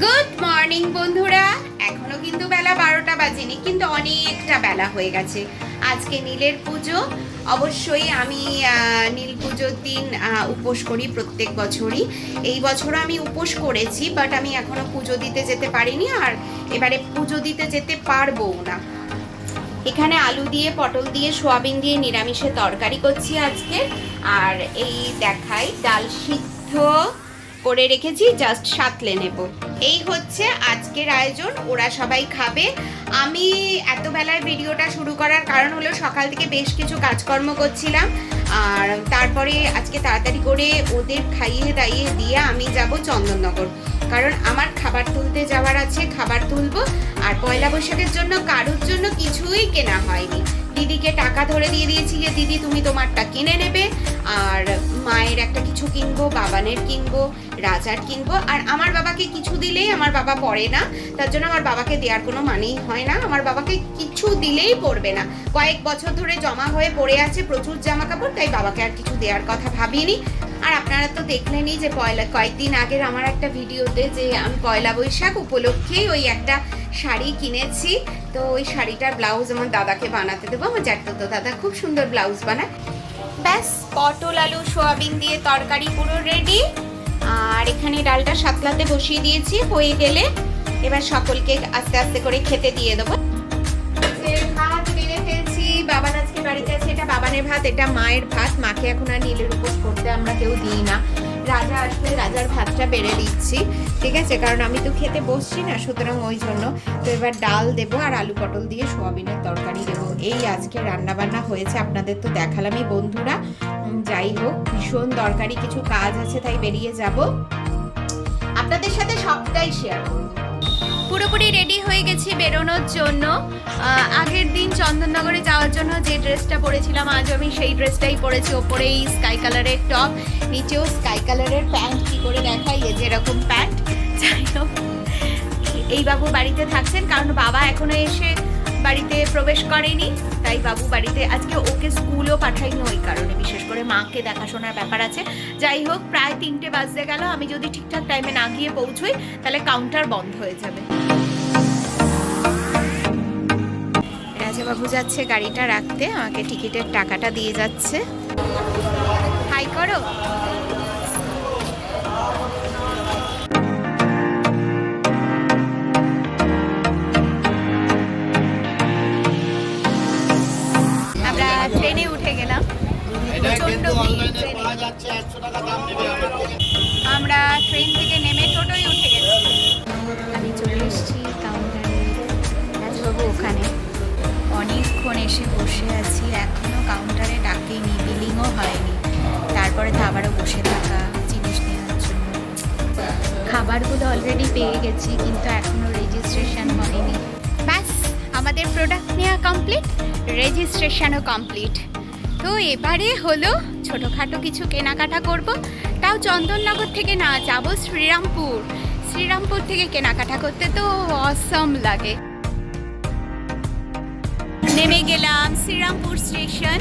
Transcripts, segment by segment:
Good morning বন্ধুরা, এখনো কিন্তু বেলা 12টা বাজেনি, কিন্তু অনেকটা বেলা হয়ে গেছে। আজকে নীলের পুজো। অবশ্যই আমি নীল পুজোর দিন উপোস করি প্রত্যেক বছরই। এই বছরও আমি উপোস করেছি, বাট আমি এখনো পুজো দিতে যেতে পারিনি, আর এবারে পুজো দিতে যেতে পারবো না। এখানে আলু দিয়ে, পটল দিয়ে, সোয়াবিন দিয়ে নিরামিষে তরকারি করছি আজকে। আর এই দেখাই, ডাল সিদ্ধ করে রেখেছি, জাস্ট সাতলে নেব। এই হচ্ছে আজকের আয়োজন। ওরা সবাই খাবে। আমি এত বেলায় ভিডিওটা শুরু করার কারণ হলো সকাল থেকে বেশ কিছু কাজকর্ম করছিলাম, আর তারপরে আজকে তাড়াতাড়ি করে ওদের খাইয়ে দাইয়ে দিয়ে আমি যাব চন্দননগর, কারণ আমার খাবার তুলতে যাওয়ার আছে, খাবার তুলবো। আর পয়লা বৈশাখের জন্য কারোর জন্য কিছুই কেনা হয়নি। দিদিকে টাকা ধরে দিয়ে দিয়েছি যে দিদি তুমি তোমারটা কিনে নেবে, আর মায়ের একটা কিছু কিনবো, বাবানের কিনবো, রাজার কিনবো। আর আমার বাবাকে কিছু দিলেই আমার বাবা পরে না, তার জন্য আমার বাবাকে দেওয়ার কোনো মানেই হয় না। আমার বাবাকে কিছু দিলেই পরবে না, কয়েক বছর ধরে জমা হয়ে পড়ে আছে প্রচুর জামা কাপড়, তাই বাবাকে আর কিছু দেওয়ার কথা ভাবিনি। আর আপনারা তো দেখলেনই যে কয়েকদিন আগের আমার একটা ভিডিওতে যে আমি পয়লা বৈশাখ উপলক্ষেই ওই একটা শাড়ি কিনেছি। তো ওই শাড়িটার ব্লাউজ আমার দাদাকে বানাতে দেবো। আমার জ্যাঠতো দাদা খুব সুন্দর ব্লাউজ বানায়। ব্যাস, পটল আলু সোয়াবিন দিয়ে তরকারি পুরো রেডি। আর এখানে ডালটা সাতলাতে বসিয়ে দিয়েছি, হয়ে গেলে এবার সকলকে আস্তে আস্তে করে খেতে দিয়ে দেবো। ভাত বেড়ে ফেলছি, বাবান আজকে বাড়িতে আছে। এটা বাবানের ভাত, এটা মায়ের ভাত। মাকে এখন আর নীলের উপোস করতে আমরা কেউ দিই না। রাজা আসলে রাজার ভাতটা বেড়ে দিচ্ছি, ঠিক আছে, কারণ আমি তো খেতে বসছি না, সুতরাং ওই জন্য। তো এবার ডাল দেবো আর আলু পটল দিয়ে সোয়াবিনের তরকারি দেবো। এই আজকে রান্না বান্না হয়েছে, আপনাদের তো দেখালামই বন্ধুরা। যাই হোক, ভীষণ দরকারি কিছু কাজ আছে, তাই বেরিয়ে যাব, আপনাদের সাথে সবটাই শেয়ার করব। পুরোপুরি রেডি হয়ে গেছি বেরোনোর জন্য। আগের দিন চন্দননগরে যাওয়ার জন্য যে ড্রেসটা পরেছিলাম, আজ আমি সেই ড্রেসটাই পরেছি। ওপরে এই স্কাই কালারের টপ, নিচেও স্কাই কালারের প্যান্ট। কি করে দেখাই, এই যেরকম প্যান্ট। যাই হোক, এই বাবু বাড়িতে থাকছেন, কারণ বাবা এখনো এসে বাড়িতে প্রবেশ করেনি, তাই বাবু বাড়িতে। আজকে ওকে স্কুলও পাঠাইনি ওই কারণে, বিশেষ করে মাকে দেখাশোনার ব্যাপার আছে। যাই হোক, প্রায় 3টে বাজতে গেল। আমি যদি ঠিকঠাক টাইমে না গিয়ে পৌঁছই তাহলে কাউন্টার বন্ধ হয়ে যাবে। রাজাবাবু যাচ্ছে গাড়িটা রাখতে, আমাকে টিকিটের টাকাটা দিয়ে যাচ্ছে। হাই করো। আমরা ট্রেনে উঠে গেলাম, প্রচন্ড ভিড় ট্রেনে। আমরা ট্রেন থেকে নেমে টোটোয় উঠে গেছি। আমি চলে এসেছি কাউন্টারে। রাজবাবু ওখানে, অনেকক্ষণ এসে বসে আছি, এখনো কাউন্টারে ডাকেনি, বিলিংও হয়নি। তারপরে তো আবারও বসে থাকা জিনিস নেওয়ার জন্য। খাবারগুলো অলরেডি পেয়ে গেছি, কিন্তু এখনো রেজিস্ট্রেশন হয়নি। ব্যাস, আমাদের প্রোডাক্ট নেওয়া কমপ্লিট, রেজিস্ট্রেশনও কমপ্লিট। তো এবারে হলো ছোটোখাটো কিছু কেনাকাটা করব, তাও চন্দননগর থেকে না, যাব শ্রীরামপুর। শ্রীরামপুর থেকে কেনাকাটা করতে তো অসম লাগে। নেমে গেলাম শ্রীরামপুর স্টেশন।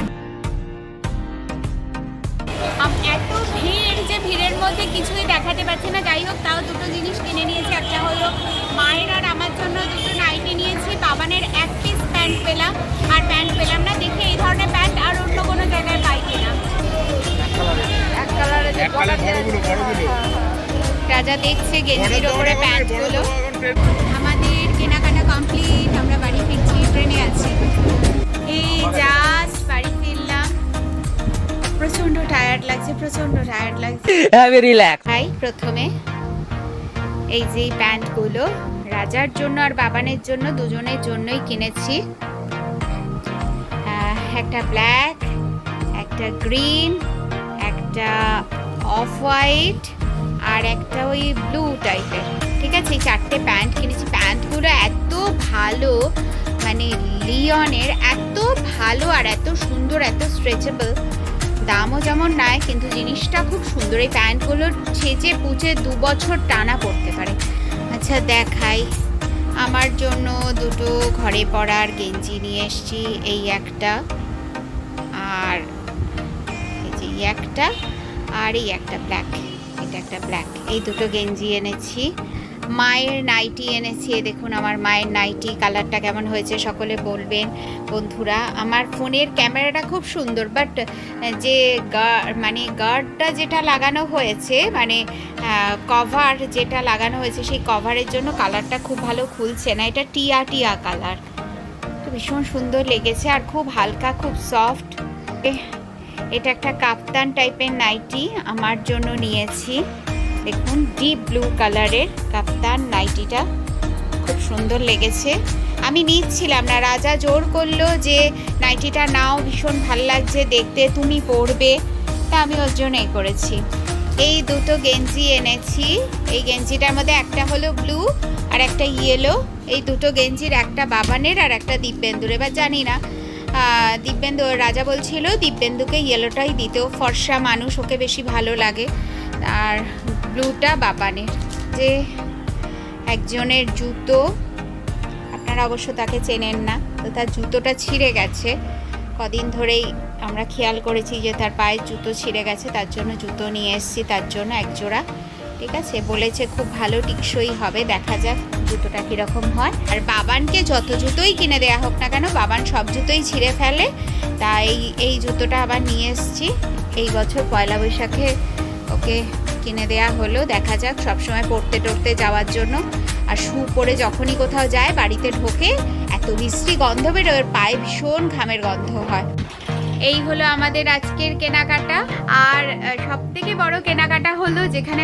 এত ভিড় যে ভিড়ের মধ্যে কিছুই দেখাতে পারছি না। যাই হোক, তাও দুটো জিনিস কিনে নিয়েছি। একটা হলো মায়ের আর আমার জন্য দুটো নাইটি নিয়েছি। বাবানের এক পিস প্যান্ট পেলাম, আর প্যান্ট পেলাম না। দেখি এই ধরনের প্যান্ট আর অন্য কোনো জায়গায় পাই কিনা। এক কালারের রাজা দেখছে গেঞ্জির ওপরে প্যান্টগুলো। আমাদের কেনাকাটা কমপ্লিট, আমরা বাড়ি ফিরছি, ট্রেনে আছি। এই জাস্ট বাড়ি ফিরলাম, প্রচন্ড টায়ার্ড লাগছে, প্রচন্ড টায়ার্ড লাগছে। ভাই, প্রথমে এই যে প্যান্টগুলো রাজার জন্য আর বাবানের জন্য, দুজনের জন্যই কিনেছি। একটা ব্ল্যাক, একটা গ্রিন, একটা অফ হোয়াইট, আর একটা ওই ব্লু টাইপের। ঠিক আছে, এই 4টে প্যান্ট কিনেছি। প্যান্টগুলো এত ভালো, মানে লিওনের, এত ভালো আর এত সুন্দর, এত স্ট্রেচেবল। দামও যেমন নেয়, কিন্তু জিনিসটা খুব সুন্দর। এই প্যান্টগুলোর ছেঁচে পুচে 2 বছর টানা পড়তে পারে। আচ্ছা দেখাই, আমার জন্য দুটো ঘরে পরার গেঞ্জি নিয়ে এসেছি। এই একটা, আর এই যে একটা, আর এই একটা ব্ল্যাক, এটা একটা ব্ল্যাক। এই দুটো গেঞ্জি এনেছি। মায়ের নাইটি এনেছি। দেখুন আমার মায়ের নাইটি, কালারটা কেমন হয়েছে সকলে বলবেন বন্ধুরা। আমার ফোনের ক্যামেরাটা খুব সুন্দর, বাট যে মানে গার্ডটা যেটা লাগানো হয়েছে, মানে কভার যেটা লাগানো হয়েছে, সেই কভারের জন্য কালারটা খুব ভালো খুলছে না। এটা টিয়া টিয়া কালার, তো ভীষণ সুন্দর লেগেছে আর খুব হালকা, খুব সফট। এটা একটা কাপ্তান টাইপের নাইটি আমার জন্য নিয়েছি। দেখুন ডিপ ব্লু কালারের কাপ্তান নাইটিটা খুব সুন্দর লেগেছে। আমি নিচ্ছিলাম না, রাজা জোর করলো যে নাইটিটা নাও, ভীষণ ভাল লাগছে দেখতে, তুমি পরবে, তা আমি ওর জন্যই করেছি। এই দুটো গেঞ্জি এনেছি। এই গেঞ্জিটার মধ্যে একটা হলো ব্লু আর একটা ইয়েলো। এই দুটো গেঞ্জির একটা বাবানের আর একটা দিব্যেন্দুর। এবার জানি না, দিব্যেন্দু, রাজা বলছিল দিব্যেন্দুকে ইয়েলোটাই দিতেও, ফর্সা মানুষ, ওকে বেশি ভালো লাগে। আর ব্লুটা বাবানের। যে একজনের জুতো, আপনারা অবশ্য তাকে চেনেন না, তো তার জুতোটা ছিঁড়ে গেছে। কদিন ধরেই আমরা খেয়াল করেছি যে তার পায়ের জুতো ছিঁড়ে গেছে, তার জন্য জুতো নিয়ে এসেছি তার জন্য এক জোড়া। ঠিক আছে, বলেছে খুব ভালো টিকসই হবে, দেখা যাক জুতোটা কীরকম হয়। আর বাবানকে যত জুতোই কিনে দেওয়া হোক না কেন, বাবান সব জুতোই ছিঁড়ে ফেলে, তাই এই জুতোটা আবার নিয়ে এসেছি। এই বছর পয়লা বৈশাখে ওকে কিনে দেয়া হলো, দেখা যাক সবসময় পড়তে টরতে যাওয়ার জন্য। আর শু পরে যখনই কোথাও যায়, বাড়িতে ঢোকে এত বিশ্রী গন্ধ বেরোয়, ওর পায়ে ভীষণ ঘামের গন্ধ হয়। এই হলো আমাদের আজকের কেনাকাটা। আর সব থেকে বড় কেনাকাটা হলো যেখানে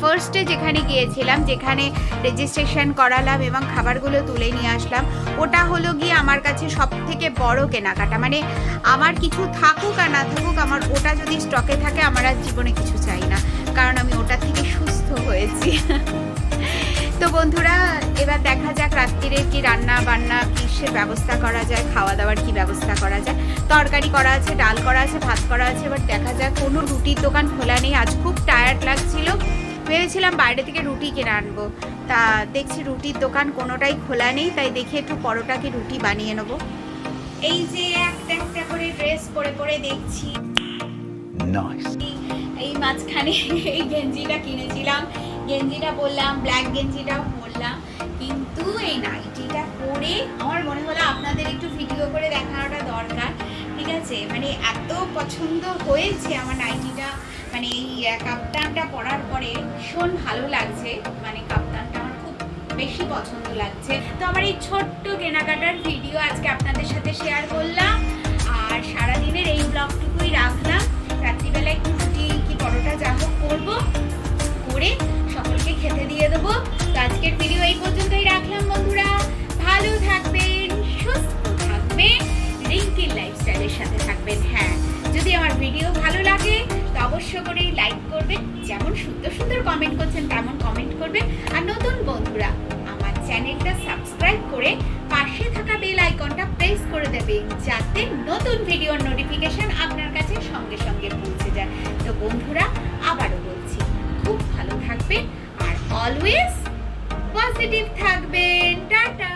ফার্স্টে যেখানে গিয়েছিলাম, যেখানে রেজিস্ট্রেশন করালাম এবং খাবারগুলো তুলে নিয়ে আসলাম, ওটা হলো গিয়ে আমার কাছে সব থেকে বড় কেনাকাটা। মানে আমার কিছু থাকুক আর না থাকুক, আমার ওটা যদি স্টকে থাকে, আমার আর জীবনে কিছু চাই না, কারণ আমি ওটা থেকে সুস্থ হয়েছি। তো বন্ধুরা, এবার দেখা যাক রাত্রিরে কি রান্না বান্না কিসের ব্যবস্থা করা যায়, খাওয়া দাওয়ার কি ব্যবস্থা করা যায়। তরকারি করা আছে, ডাল করা আছে, ভাত করা আছে। এবার দেখা যাক, কোনো রুটির দোকান খোলা নেই। আজ খুব টায়ার্ড লাগছিল, ভেবেছিলাম বাইরে থেকে রুটি কিনে আনবো, তা দেখছি রুটির দোকান কোনোটাই খোলা নেই। তাই দেখি একটু পরোটা কি রুটি বানিয়ে নেবো। এই যে একটা একটা করে ড্রেস পরে পরে দেখছি। এই মাঝখানে এই গেঞ্জিটা কিনেছিলাম, গেঞ্জিটা বললাম, ব্ল্যাক গেঞ্জিটাও পরলাম, কিন্তু এই নাইটিটা পরে আমার মনে হলো আপনাদের একটু ভিডিও করে দেখানোটা দরকার। ঠিক আছে, মানে এত পছন্দ হয়েছে আমার নাইটিটা, মানে এই কাপ্তানটা পরার পরে ভীষণ ভালো লাগছে, মানে কাপ্তানটা আমার খুব বেশি পছন্দ লাগছে। তো আমার এই ছোট্ট কেনাকাটার ভিডিও আজকে আপনাদের সাথে শেয়ার করলাম, আর সারাদিনের এই ব্লগটুকুই রাখলাম। রাত্রিবেলা একটু রুটি কি পরোটা যা হোক করবো, করে সকলকে খেতে দিয়ে দেবো। তো আজকের ভিডিও এই পর্যন্তই রাখলাম বন্ধুরা। ভালো থাকবেন, সুস্থ থাকবেন, রিঙ্কির লাইফস্টাইলের সাথে থাকবেন। হ্যাঁ, যদি আমার ভিডিও ভালো লাগে তো অবশ্য করেই লাইক করবেন, যেমন সুন্দর সুন্দর কমেন্ট করছেন তেমন কমেন্ট করবেন। আর নতুন বন্ধুরা আমার চ্যানেলটা সাবস্ক্রাইব করে পাশে থাকা বেল আইকনটা প্রেস করে দেবেন, যাতে নতুন ভিডিওর নোটিফিকেশন আপনার কাছে সঙ্গে সঙ্গে পৌঁছে যায়। তো বন্ধুরা, আবারও বলছি, খুব ভালো থাকবেন আর অলওয়েজ পজিটিভ থাকবেন। টাটা।